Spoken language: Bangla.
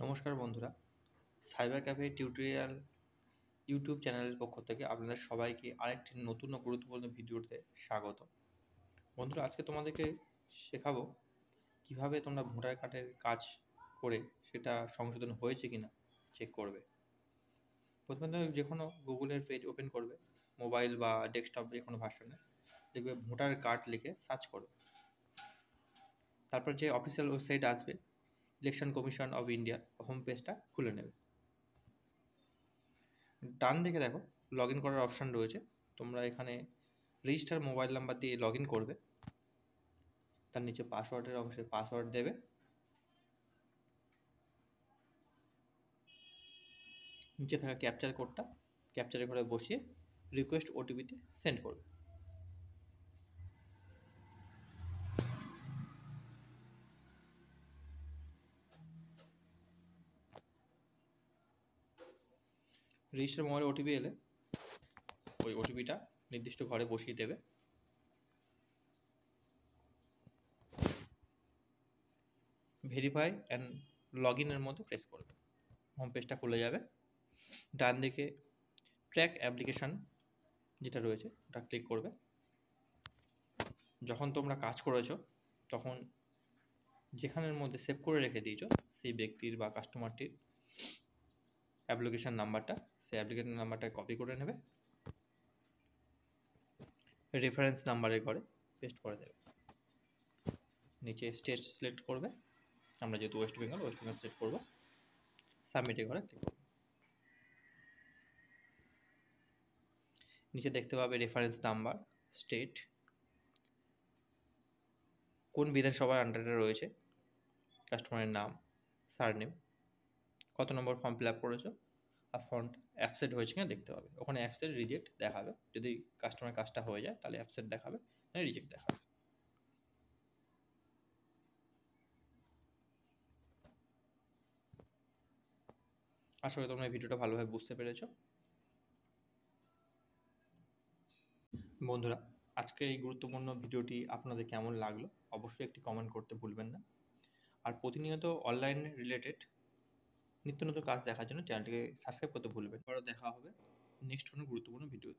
নমস্কার বন্ধুরা, সাইবার ক্যাফে টিউটোরিয়াল ইউটিউব চ্যানেলের পক্ষ থেকে আপনাদের সবাইকে আরেকটি নতুন ও গুরুত্বপূর্ণ ভিডিওতে স্বাগত। বন্ধুরা, আজকে তোমাদেরকে শেখাবো কিভাবে তোমরা ভোটার কার্ডের কাজ করে সেটা সংশোধন হয়েছে কিনা চেক করবে। প্রথমে তুমি যে কোনো গুগলের পেজ ওপেন করবে, মোবাইল বা ডেস্কটপ যে কোনো ভার্সনে, দেখবে ভোটার কার্ড লিখে সার্চ করবে। তারপর যে অফিসিয়াল ওয়েবসাইট আসবে, ইলেকশন কমিশন অফ ইন্ডিয়ার হোম পেজটা খুলে নেবে। ডান দিকে দেখো লগ ইন করার অপশান রয়েছে। তোমরা এখানে রেজিস্টার মোবাইল নাম্বার দিয়ে লগ ইন করবে। তার নিচে পাসওয়ার্ডের অংশে পাসওয়ার্ড দেবে। নিচে থাকা ক্যাপচার কোডটা ক্যাপচারের ঘরে বসিয়ে রিকোয়েস্ট ওটিপিতে সেন্ড করবে। রেজিস্টার মোবাইলে ওটিপি এলে ওই ওটিপিটা নির্দিষ্ট ঘরে বসিয়ে দেবে। ভেরিফাই অ্যান্ড লগ ইনের মধ্যে প্রেস করবে। হোম পেজটা খুলে যাবে। ডান দিকে ট্র্যাক অ্যাপ্লিকেশান যেটা রয়েছে ওটা ক্লিক করবে। যখন তোমরা কাজ করেছো তখন যেখানের মধ্যে সেভ করে রেখে দিয়েছো সেই ব্যক্তির বা কাস্টমারটির অ্যাপ্লিকেশান নাম্বারটা, সেই অ্যাপ্লিকেশান নাম্বারটা কপি করে নেবে, রেফারেন্স নাম্বারের ঘরে পেস্ট করে দেবে। নিচে স্টেট সিলেক্ট করবে, আমরা যেহেতু ওয়েস্ট বেঙ্গল সিলেক্ট করবো, সাবমিটের ঘরে ক্লিক করবো। নিচে দেখতে পাবে রেফারেন্স নাম্বার, স্টেট, কোন বিধানসভার আন্ডারে রয়েছে, কাস্টমারের নাম, সারনেম, কত নম্বর ফর্ম ফিল আপ করেছো, আর ফর্ম অ্যাবসেন্ট হয়েছে কিনা দেখতে পাবে। ওখানে অ্যাবসেন্ট রিজেক্ট দেখাবে। যদি কাস্টমার কাজটা হয়ে যায় তাহলে অ্যাবসেন্ট দেখাবে, রিজেক্ট দেখাবে। আশা করি তোমরা এই ভিডিওটা ভালোভাবে বুঝতে পেরেছো। বন্ধুরা, আজকের এই গুরুত্বপূর্ণ ভিডিওটি আপনাদের কেমন লাগলো অবশ্যই একটি কমেন্ট করতে ভুলবেন না। আর প্রতিনিয়ত অনলাইন রিলেটেড নিত্য নতুন কাজ দেখার জন্য চ্যানেলটিকে সাবস্ক্রাইব করতে ভুলবেন। পরে দেখা হবে নেক্সট কোনো গুরুত্বপূর্ণ ভিডিও।